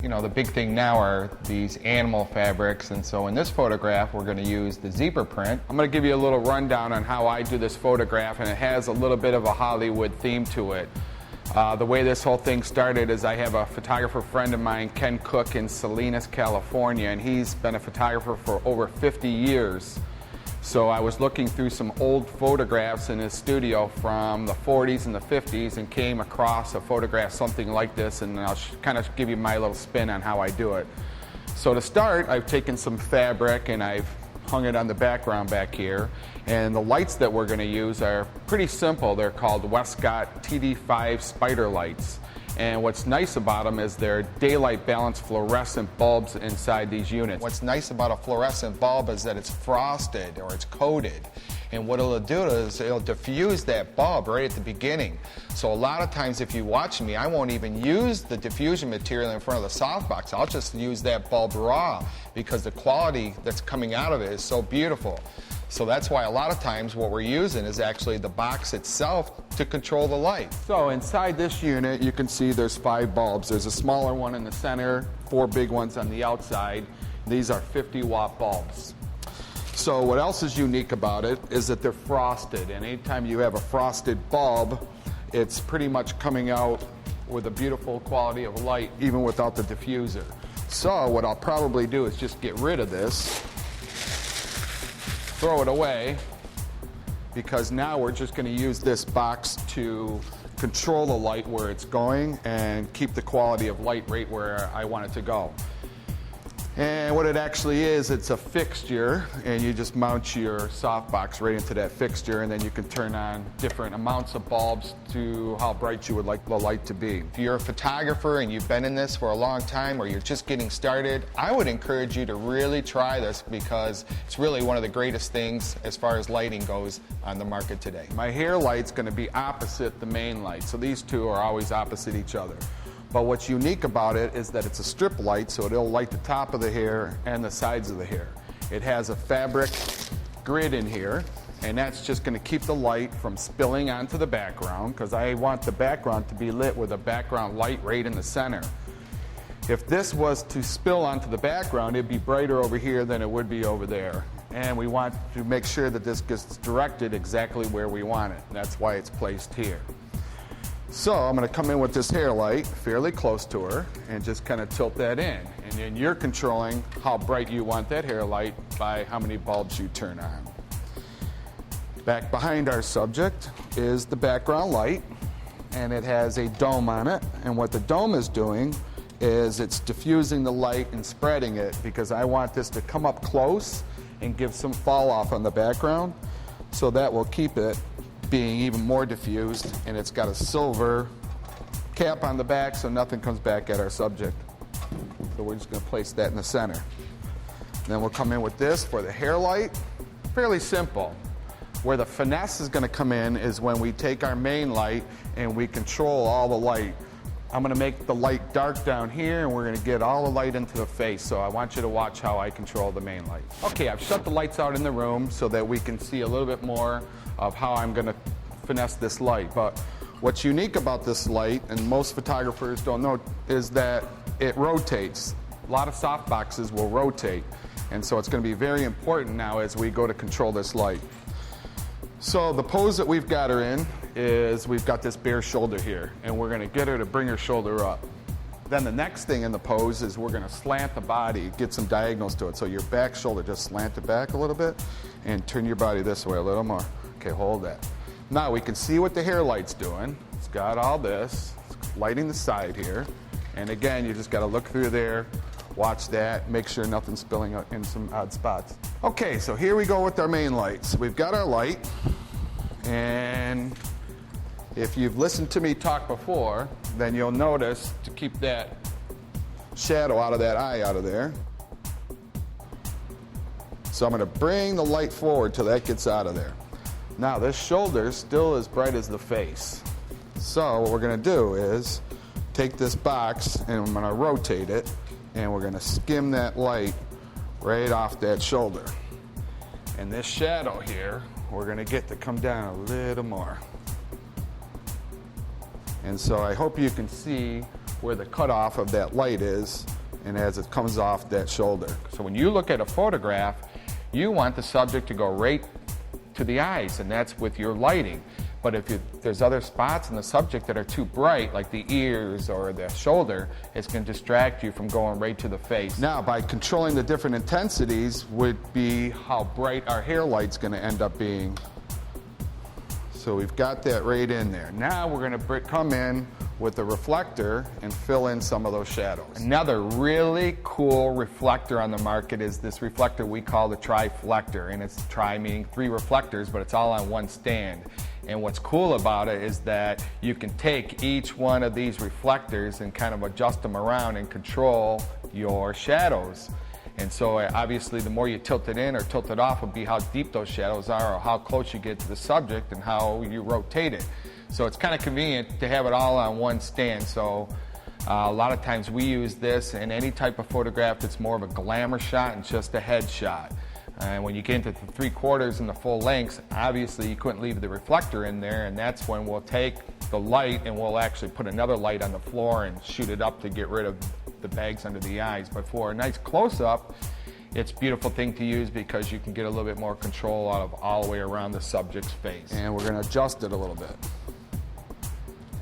You know, the big thing now are these animal fabrics, and so in this photograph we're going to use the zebra print. I'm going to give you a little rundown on how I do this photograph, and it has a little bit of a Hollywood theme to it. The way this whole thing started is I have a photographer friend of mine, Ken Cook, in Salinas, California, and he's been a photographer for over 50 years. So I was looking through some old photographs in his studio from the 40s and the 50s and came across a photograph something like this, and I'll kind of give you my little spin on how I do it. So to start, I've taken some fabric and I've hung it on the background back here, and the lights that we're going to use are pretty simple. They're called Westcott TD5 spider lights. And what's nice about them is they're daylight balanced fluorescent bulbs inside these units. What's nice about a fluorescent bulb is that it's frosted or it's coated. And what it'll do is it'll diffuse that bulb right at the beginning. So a lot of times if you watch me, I won't even use the diffusion material in front of the softbox. I'll just use that bulb raw because the quality that's coming out of it is so beautiful. So that's why a lot of times what we're using is actually the box itself to control the light. So inside this unit you can see there's 5 bulbs. There's a smaller one in the center, 4 big ones on the outside. These are 50-watt bulbs. So what else is unique about it is that they're frosted, and anytime you have a frosted bulb, it's pretty much coming out with a beautiful quality of light even without the diffuser. So what I'll probably do is just get rid of this, throw it away, because now we're just going to use this box to control the light where it's going and keep the quality of light right where I want it to go. And what it actually is, it's a fixture, and you just mount your softbox right into that fixture, and then you can turn on different amounts of bulbs to how bright you would like the light to be. If you're a photographer and you've been in this for a long time, or you're just getting started, I would encourage you to really try this because it's really one of the greatest things as far as lighting goes on the market today. My hair light's going to be opposite the main light, so these two are always opposite each other. But what's unique about it is that it's a strip light, so it'll light the top of the hair and the sides of the hair. It has a fabric grid in here, and that's just going to keep the light from spilling onto the background, because I want the background to be lit with a background light right in the center. If this was to spill onto the background, it'd be brighter over here than it would be over there. And we want to make sure that this gets directed exactly where we want it. That's why it's placed here. So I'm going to come in with this hair light fairly close to her and just kind of tilt that in. And then you're controlling how bright you want that hair light by how many bulbs you turn on. Back behind our subject is the background light, and it has a dome on it. And what the dome is doing is it's diffusing the light and spreading it, because I want this to come up close and give some fall off on the background. So that will keep it being even more diffused, and it's got a silver cap on the back so nothing comes back at our subject. So we're just going to place that in the center. Then we'll come in with this for the hair light. Fairly simple. Where the finesse is going to come in is when we take our main light and we control all the light. I'm going to make the light dark down here, and we're going to get all the light into the face. So I want you to watch how I control the main light. Okay, I've shut the lights out in the room so that we can see a little bit more of how I'm going to finesse this light. But what's unique about this light, and most photographers don't know, is that it rotates. A lot of softboxes will rotate, and so it's going to be very important now as we go to control this light. So the pose that we've got her in is we've got this bare shoulder here, and we're going to get her to bring her shoulder up. Then the next thing in the pose is we're going to slant the body, get some diagonals to it. So your back shoulder, just slant it back a little bit and turn your body this way a little more. Okay, hold that. Now we can see what the hair light's doing. It's got all this, it's lighting the side here. And again, you just got to look through there, watch that, make sure nothing's spilling out in some odd spots. Okay, so here we go with our main lights. We've got our light, and if you've listened to me talk before, then you'll notice to keep that shadow out of that eye out of there. So I'm going to bring the light forward till that gets out of there. Now this shoulder is still as bright as the face. So what we're going to do is take this box and I'm going to rotate it, and we're going to skim that light right off that shoulder. And this shadow here, we're going to get to come down a little more. And so I hope you can see where the cutoff of that light is and as it comes off that shoulder. So when you look at a photograph, you want the subject to go right to the eyes, and that's with your lighting. But if there's other spots in the subject that are too bright, like the ears or the shoulder, it's going to distract you from going right to the face. Now, by controlling the different intensities would be how bright our hair light's going to end up being. So we've got that right in there. Now we're going to come in with a reflector and fill in some of those shadows. Another really cool reflector on the market is this reflector we call the Triflector, and it's tri meaning 3 reflectors, but it's all on one stand. And what's cool about it is that you can take each one of these reflectors and kind of adjust them around and control your shadows. And so obviously the more you tilt it in or tilt it off will be how deep those shadows are or how close you get to the subject and how you rotate it. So it's kind of convenient to have it all on one stand. So a lot of times we use this in any type of photograph that's more of a glamour shot and just a headshot. And when you get into the 3/4 and the full lengths, obviously you couldn't leave the reflector in there, and that's when we'll take the light and we'll actually put another light on the floor and shoot it up to get rid of the bags under the eyes. But for a nice close-up, it's a beautiful thing to use because you can get a little bit more control out of all the way around the subject's face. And we're going to adjust it a little bit.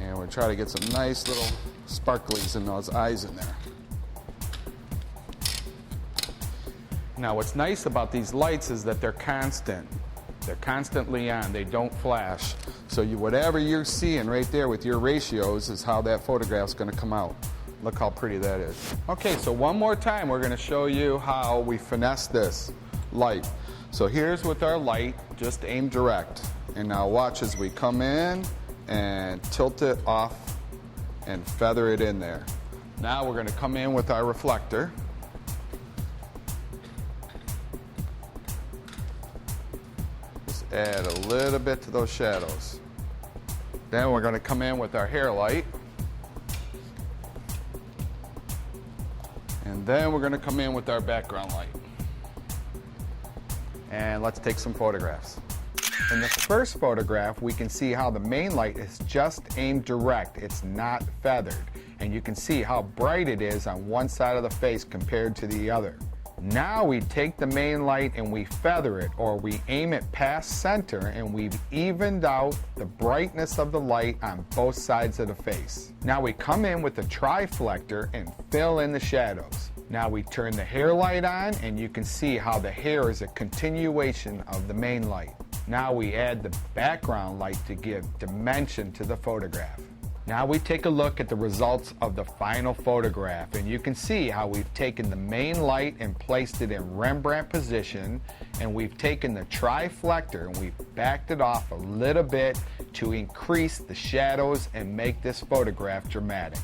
And we'll try to get some nice little sparklies in those eyes in there. Now what's nice about these lights is that they're constant. They're constantly on, they don't flash. So whatever you're seeing right there with your ratios is how that photograph's going to come out. Look how pretty that is. Okay, so one more time we're going to show you how we finesse this light. So here's with our light, just aim direct. And now watch as we come in and tilt it off and feather it in there. Now we're going to come in with our reflector. Just add a little bit to those shadows. Then we're going to come in with our hair light. And then we're going to come in with our background light. And let's take some photographs. In the first photograph, we can see how the main light is just aimed direct. It's not feathered. And you can see how bright it is on one side of the face compared to the other. Now we take the main light and we feather it, or we aim it past center, and we've evened out the brightness of the light on both sides of the face. Now we come in with the Triflector and fill in the shadows. Now we turn the hair light on, and you can see how the hair is a continuation of the main light. Now we add the background light to give dimension to the photograph. Now we take a look at the results of the final photograph, and you can see how we've taken the main light and placed it in Rembrandt position, and we've taken the Triflector and we've backed it off a little bit to increase the shadows and make this photograph dramatic.